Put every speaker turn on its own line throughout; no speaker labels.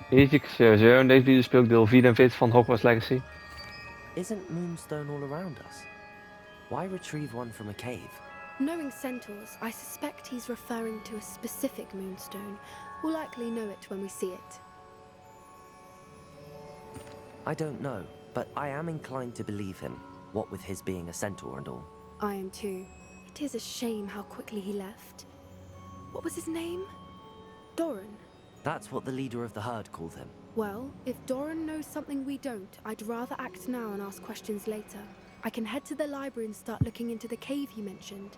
Easy sowieso. In deze video speel ik deel 44 van Hogwarts Legacy.
Isn't moonstone all around us? Why retrieve one from a cave?
Knowing centaurs, I suspect he's referring to a specific moonstone. We'll likely know it when we see it.
I don't know, but I am inclined to believe him, what with his being a centaur and all.
I am too. It is a shame how quickly he left. What was his name? Doran.
That's what the leader of the herd called him.
Well, if Doran knows something we don't, I'd rather act now and ask questions later. I can head to the library and start looking into the cave you mentioned.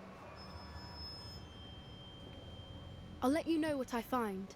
I'll let you know what I find.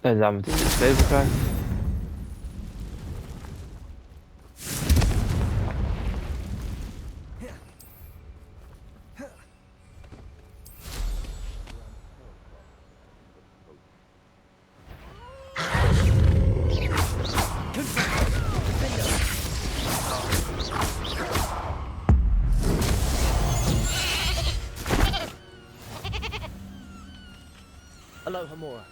En daar meteen de sleutel kwijt.
Aloha Mora.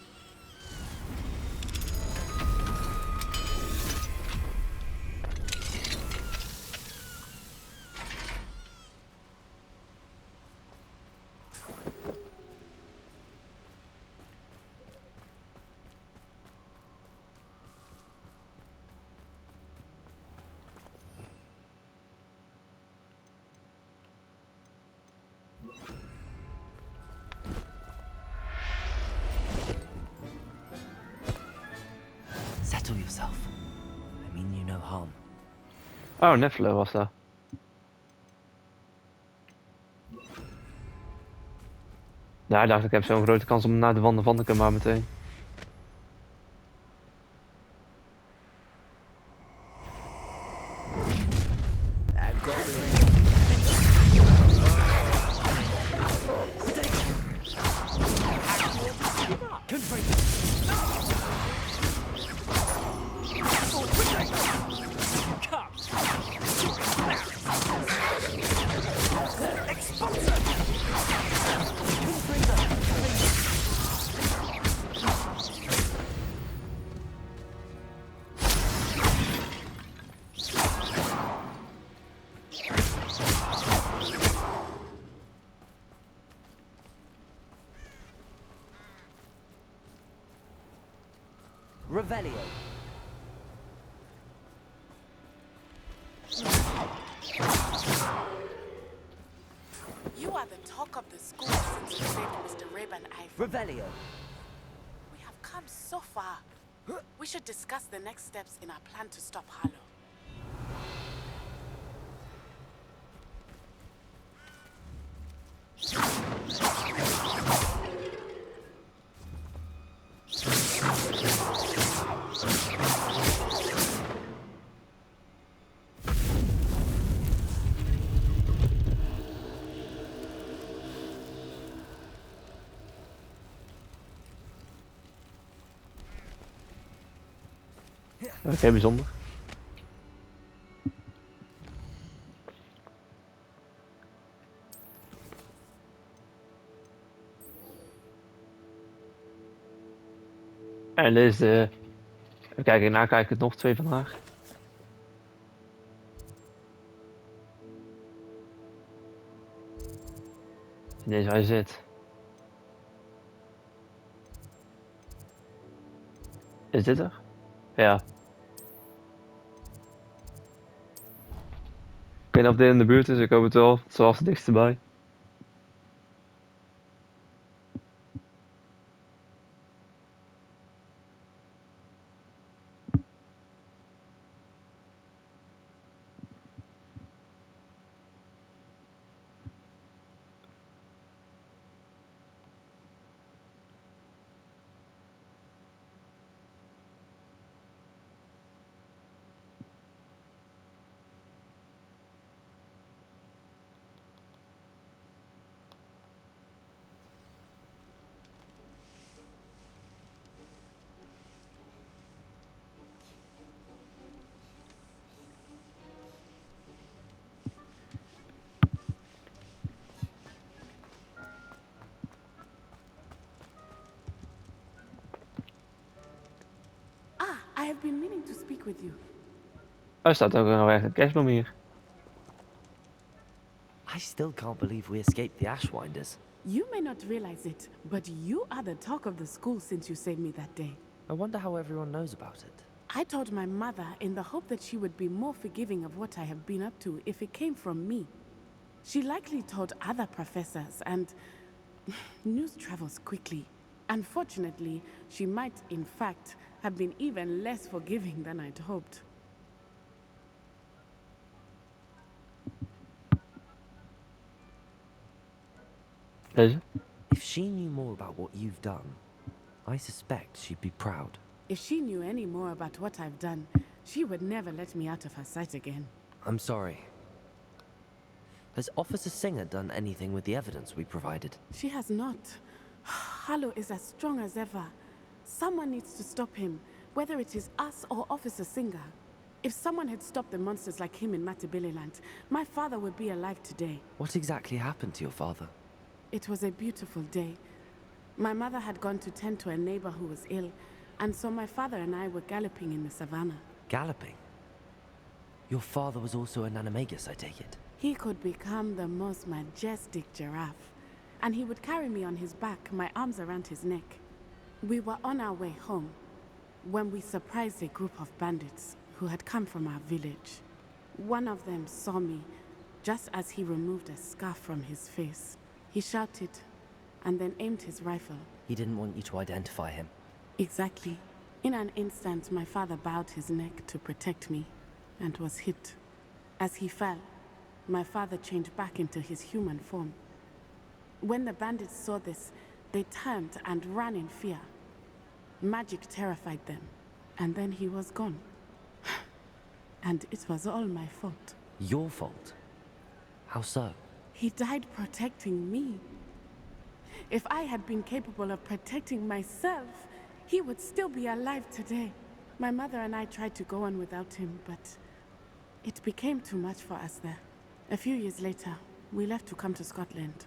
Settle yourself. I mean you no harm.
Oh, Neffler was dat. Ja, ik dacht ik heb zo'n grote kans om naar de wanden van te kunnen, maar meteen.
Revelio.
You are the talk of the school since you saved Mr. Rib and Ivy.
Revelio.
We have come so far. We should discuss the next steps in our plan to stop Harlow.
Oké, bijzonder. En dit is de... Even kijken, nakijken, nog 2 vandaag. En deze waar je zit. Is dit er? Ja. Ik weet niet of dit in de buurt is, ik hoop het wel. Het is wel het dichtst bij.
Ah, I have been meaning to speak with you.
Er staat ook nog echt een kerstboom hier.
I still can't believe we escaped the Ashwinders.
You may not realize it, but you are the talk of the school since you saved me that day.
I wonder how everyone knows about it.
I told my mother in the hope that she would be more forgiving of what I have been up to if it came from me. She likely told other professors, and news travels quickly. Unfortunately, she might, in fact, have been even less forgiving than I'd hoped.
Deze.
If she knew more about what you've done, I suspect she'd be proud.
If she knew any more about what I've done, she would never let me out of her sight again.
I'm sorry. Has Officer Singer done anything with the evidence we provided?
She has not. Harlow is as strong as ever. Someone needs to stop him, whether it is us or Officer Singer. If someone had stopped the monsters like him in Matabeleland, my father would be alive today.
What exactly happened to your father?
It was a beautiful day. My mother had gone to tend to a neighbor who was ill, and so my father and I were galloping in the savannah.
Galloping? Your father was also an animagus, I take it?
He could become the most majestic giraffe, and he would carry me on his back, my arms around his neck. We were on our way home when we surprised a group of bandits who had come from our village. One of them saw me just as he removed a scarf from his face. He shouted and then aimed his rifle.
He didn't want you to identify him.
Exactly. In an instant, my father bowed his neck to protect me and was hit. As he fell, my father changed back into his human form. When the bandits saw this, they turned and ran in fear. Magic terrified them, and then he was gone. And it was all my fault.
Your fault? How so?
He died protecting me. If I had been capable of protecting myself, he would still be alive today. My mother and I tried to go on without him, but it became too much for us there. A few years later, we left to come to Scotland.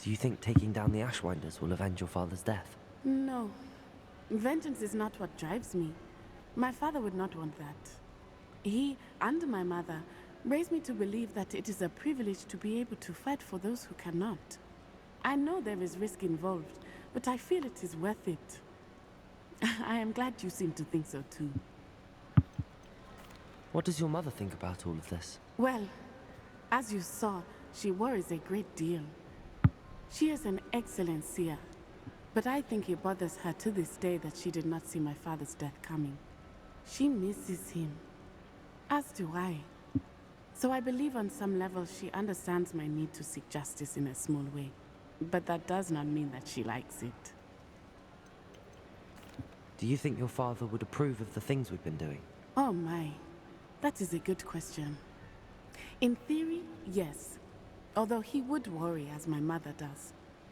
Do you think taking down the Ashwinders will avenge your father's death?
No. Vengeance is not what drives me. My father would not want that. He and my mother raised me to believe that it is a privilege to be able to fight for those who cannot. I know there is risk involved, but I feel it is worth it. I am glad you seem to think so too.
What does your mother think about all of this?
Well, as you saw, she worries a great deal. She is an excellent seer, but I think it bothers her to this day that she did not see my father's death coming. She misses him, as do I. So I believe on some level she understands my need to seek justice in a small way. But that does not mean that she likes it.
Do you think your father would approve of the things we've been doing?
Oh my, that is a good question. In theory, yes. Although he would worry as my mother does.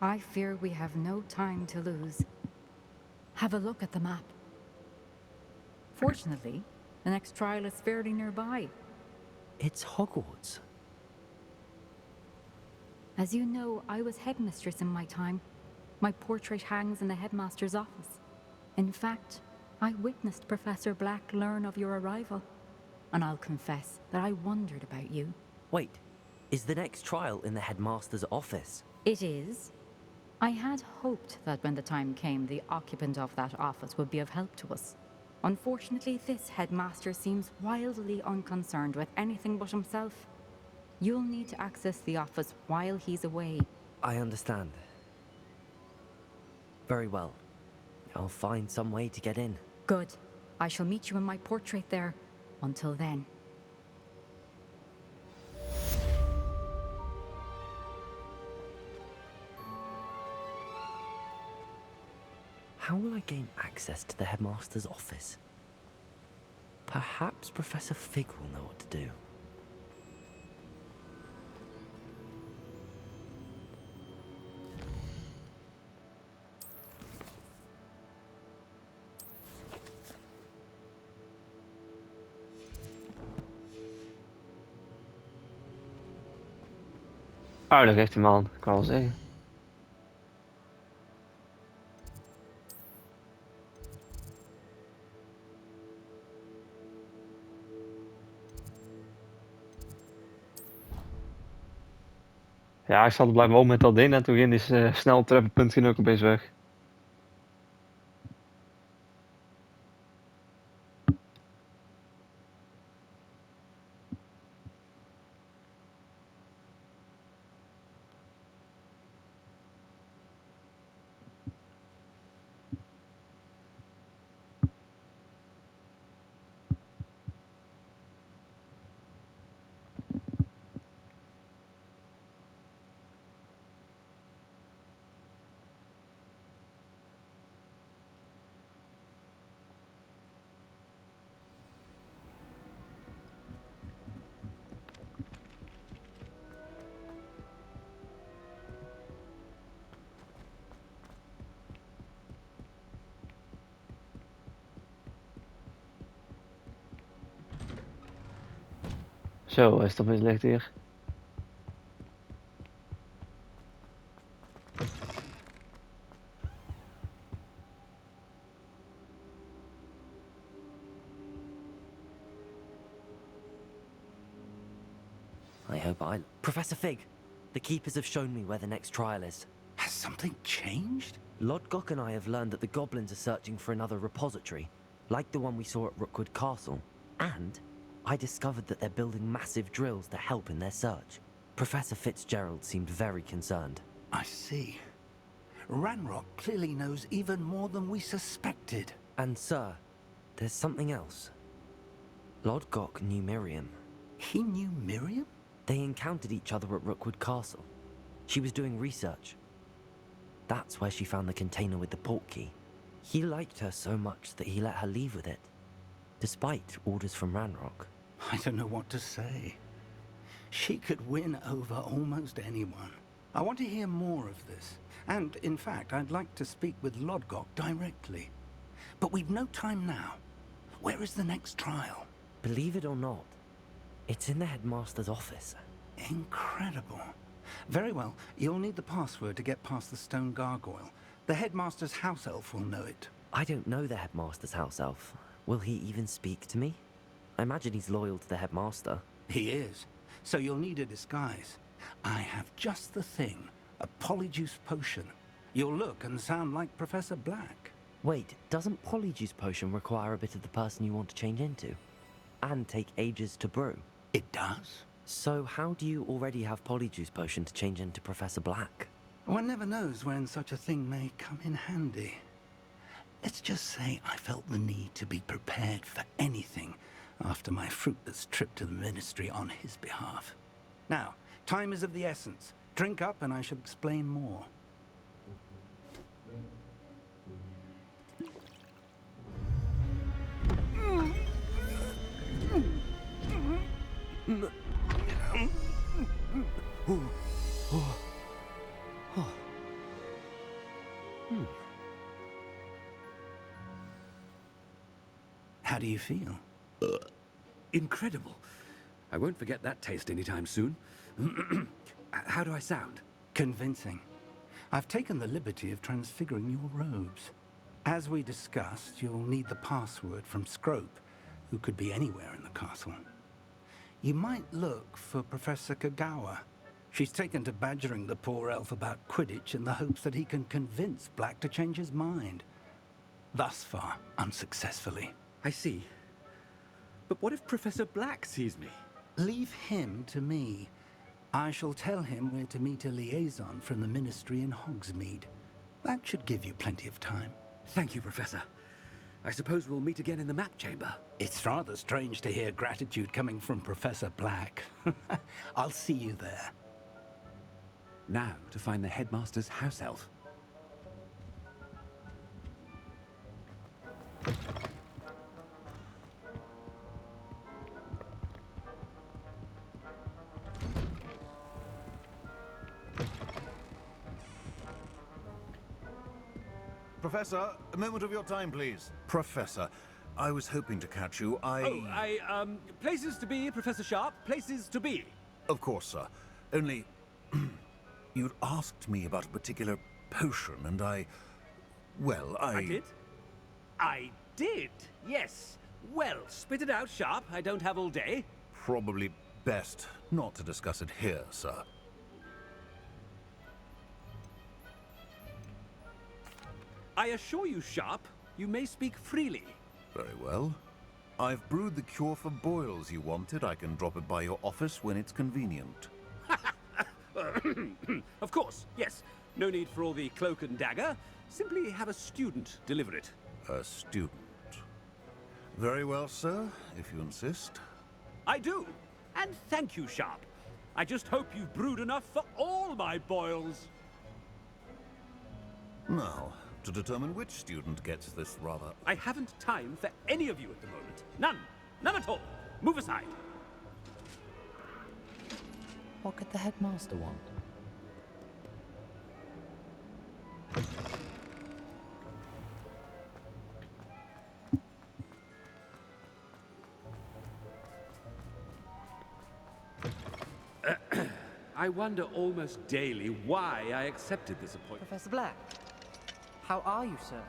I fear we have no time to lose. Have a look at the map. Fortunately, the next trial is fairly nearby.
It's Hogwarts.
As you know, I was headmistress in my time. My portrait hangs in the headmaster's office. In fact, I witnessed Professor Black learn of your arrival. And I'll confess that I wondered about you.
Wait, is the next trial in the headmaster's office?
It is. I had hoped that when the time came, the occupant of that office would be of help to us. Unfortunately, this headmaster seems wildly unconcerned with anything but himself. You'll need to access the office while he's away.
I understand. Very well. I'll find some way to get in.
Good. I shall meet you in my portrait there. Until then.
How will I gain access to the headmaster's office? Perhaps Professor Fig will know what to do.
Aardig heeft die man, kan wel zeggen. Ja, ik zat blijven wel met dat ding en toen ging die snel trefpunt ging ook opeens weg. Zo, is het opeens licht hier.
I hope Professor Fig, the keepers have shown me where the next trial is.
Has something changed?
Lodgok and I have learned that the goblins are searching for another repository, like the one we saw at Rookwood Castle. And I discovered that they're building massive drills to help in their search. Professor Fitzgerald seemed very concerned.
I see. Ranrock clearly knows even more than we suspected.
And sir, there's something else. Lodgok knew Miriam.
He knew Miriam?
They encountered each other at Rookwood Castle. She was doing research. That's where she found the container with the port key. He liked her so much that he let her leave with it, despite orders from Ranrock.
I don't know what to say. She could win over almost anyone. I want to hear more of this. And, in fact, I'd like to speak with Lodgok directly. But we've no time now. Where is the next trial?
Believe it or not, it's in the headmaster's office.
Incredible. Very well, you'll need the password to get past the stone gargoyle. The headmaster's house elf will know it.
I don't know the headmaster's house elf. Will he even speak to me? I imagine he's loyal to the headmaster.
He is. So you'll need a disguise. I have just the thing. A polyjuice potion. You'll look and sound like Professor Black.
Wait, doesn't Polyjuice Potion require a bit of the person you want to change into? And take ages to brew?
It does?
So how do you already have Polyjuice Potion to change into Professor Black?
One never knows when such a thing may come in handy. Let's just say I felt the need to be prepared for anything after my fruitless trip to the Ministry on his behalf. Now, time is of the essence. Drink up and I shall explain more. How do you feel?
Incredible. I won't forget that taste anytime soon. How do I sound?
Convincing. I've taken the liberty of transfiguring your robes. As we discussed, you'll need the password from Scrope, who could be anywhere in the castle. You might look for Professor Kagawa. She's taken to badgering the poor elf about Quidditch in the hopes that he can convince Black to change his mind. Thus far, unsuccessfully.
I see. But what if Professor Black sees me?
Leave him to me. I shall tell him where to meet a liaison from the Ministry in Hogsmeade. That should give you plenty of time.
Thank you, Professor. I suppose we'll meet again in the map chamber.
It's rather strange to hear gratitude coming from Professor Black. I'll see you there.
Now to find the headmaster's house elf.
Professor, a moment of your time, please. Professor, I was hoping to catch you.
Places to be, Professor Sharp, places to be.
Of course, sir. Only, you'd asked me about a particular potion, and I
did? I did, yes. Well, spit it out, Sharp. I don't have all day.
Probably best not to discuss it here, sir.
I assure you, Sharp, you may speak freely.
Very well. I've brewed the cure for boils you wanted. I can drop it by your office when it's convenient.
Of course, yes. No need for all the cloak and dagger. Simply have a student deliver it.
A student. Very well, sir, if you insist.
I do. And thank you, Sharp. I just hope you've brewed enough for all my boils.
Now, to determine which student gets this rather...
I haven't time for any of you at the moment. None. None at all. Move aside.
What could the headmaster want?
I wonder almost daily why I accepted this appointment.
Professor Black, how are you, sir?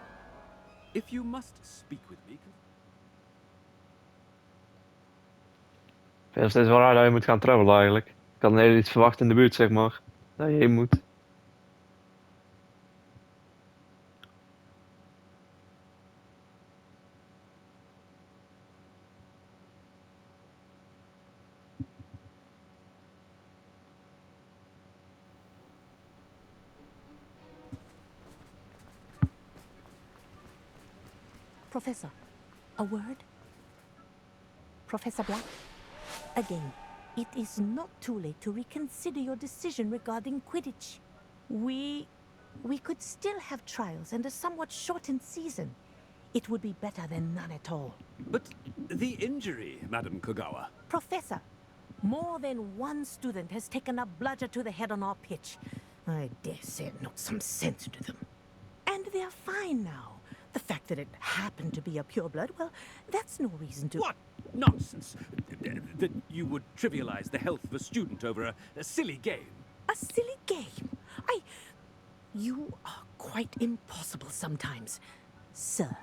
If you must speak with me...
Ik vind het steeds wel raar dat je moet gaan travelen eigenlijk. Ik had een hele iets verwacht in de buurt, zeg maar. Dat je heen moet.
Professor, a word? Professor Black? Again, it is not too late to reconsider your decision regarding Quidditch. We could still have trials and a somewhat shortened season. It would be better than none at all.
But the injury, Madam Kagawa.
Professor, more than one student has taken a bludger to the head on our pitch. I dare say it knocked some sense into them. And they're fine now. The fact that it happened to be a pureblood, well, that's no reason to...
What nonsense! That you would trivialize the health of a student over a silly game.
A silly game? You are quite impossible sometimes. Sir,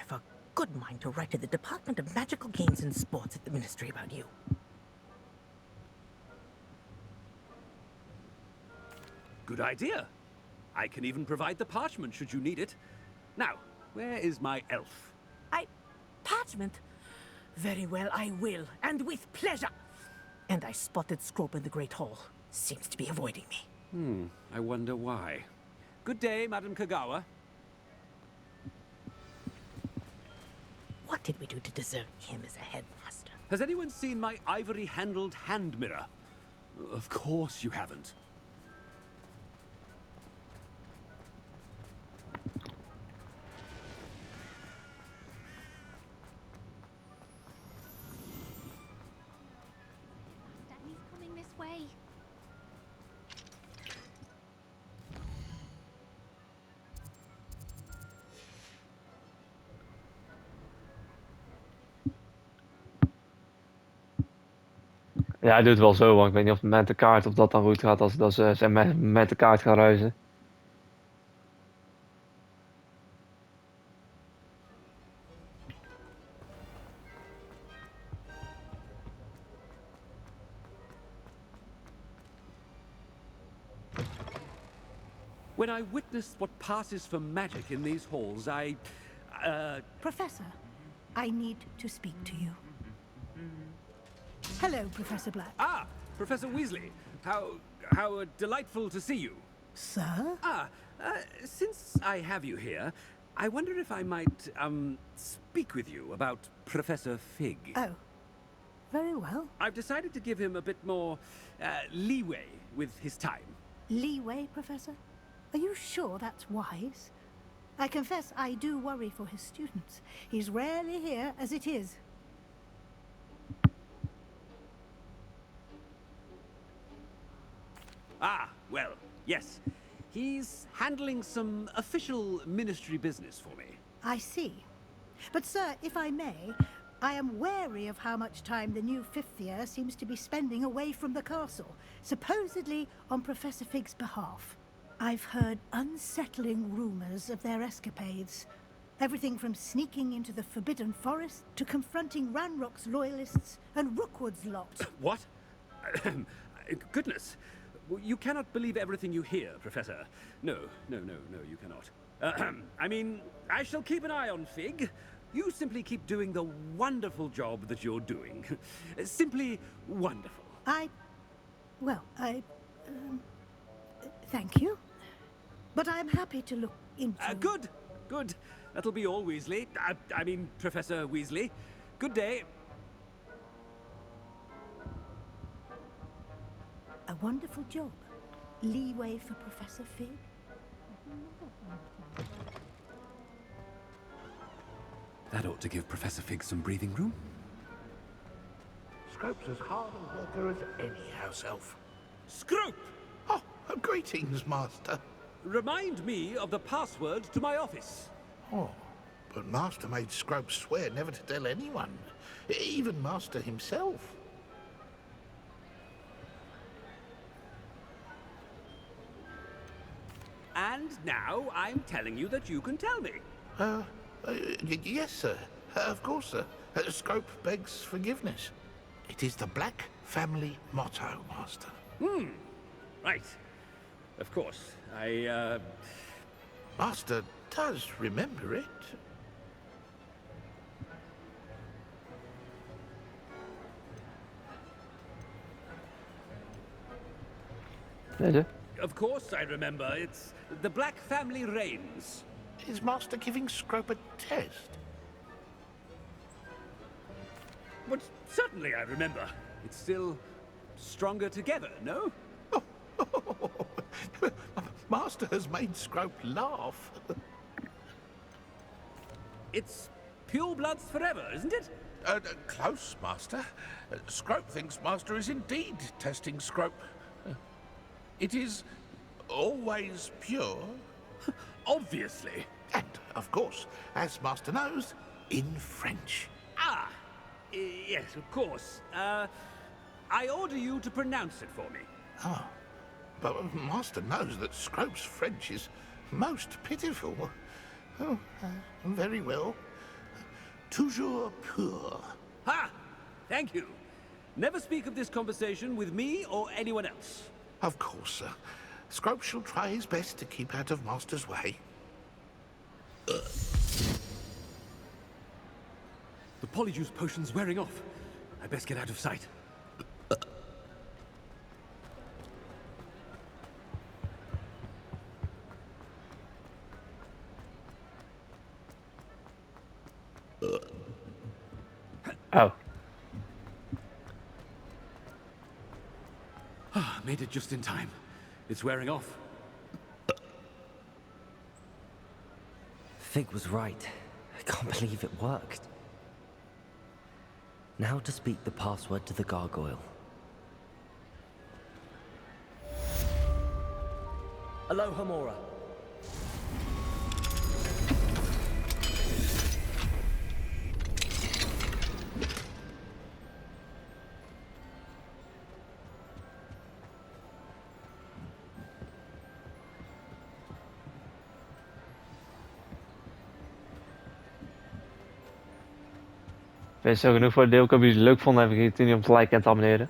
I've a good mind to write to the Department of Magical Games and Sports at the Ministry about you.
Good idea. I can even provide the parchment should you need it. Now, where is my elf?
Parchment? Very well, I will, and with pleasure. And I spotted Scrope in the Great Hall. Seems to be avoiding me.
I wonder why. Good day, Madam Kagawa.
What did we do to deserve him as a headmaster?
Has anyone seen my ivory-handled hand mirror? Of course you haven't.
Daddy's coming this way.
Ja, hij doet het wel zo, want ik weet niet of met de kaart of dat dan goed gaat als dat ze met de kaart gaan reizen.
When I witness what passes for magic in these halls,
Professor, I need to speak to you. Hello, Professor Black.
Ah, Professor Weasley. How delightful to see you.
Sir?
Since I have you here, I wonder if I might, speak with you about Professor Fig.
Oh, very well.
I've decided to give him a bit more, leeway with his time.
Leeway, Professor? Are you sure that's wise? I confess I do worry for his students. He's rarely here as it is.
Ah, well, yes. He's handling some official ministry business for me.
I see. But, sir, if I may, I am wary of how much time the new fifth year seems to be spending away from the castle, supposedly on Professor Fig's behalf. I've heard unsettling rumors of their escapades. Everything from sneaking into the Forbidden Forest to confronting Ranrock's loyalists and Rookwood's lot.
What? Goodness. You cannot believe everything you hear, Professor. No, you cannot. I mean, I shall keep an eye on Fig. You simply keep doing the wonderful job that you're doing. Simply wonderful.
Thank you. But I'm happy to look into...
Good. That'll be all, Weasley. I mean, Professor Weasley. Good day.
A wonderful job. Leeway for Professor Fig.
That ought to give Professor Fig some breathing room.
Scrope's as hard a worker as any house elf.
Scrope!
Oh, greetings, Master.
Remind me of the password to my office.
Oh, but Master made Scrope swear never to tell anyone, even Master himself.
And now I'm telling you that you can tell me.
Yes, sir. Of course, sir. Scrope begs forgiveness. It is the Black family motto, Master.
Right. Of course.
Master does remember it.
Deze.
Of course I remember. It's the Black family reigns.
Is Master giving Scrope a test?
But certainly I remember. It's still stronger together, no?
Master has made Scrope laugh.
It's pure bloods forever, isn't it?
Close, Master. Scrope thinks Master is indeed testing Scrope. It is always pure.
Obviously.
And, of course, as Master knows, in French.
Yes, of course. I order you to pronounce it for me.
Oh, but Master knows that Scrope's French is most pitiful. Oh, very well. Toujours pur.
Ha! Thank you. Never speak of this conversation with me or anyone else.
Of course, sir. Scrope shall try his best to keep out of Master's way.
The Polyjuice potion's wearing off. I best get out of sight.
Oh.
Made it just in time. It's wearing off.
Fig was right. I can't believe it worked. Now to speak the password to the gargoyle. Alohomora.
Ben zo genoeg voor het deel. Ik hoop dat jullie het leuk vonden. Vergeet niet om te liken en te abonneren.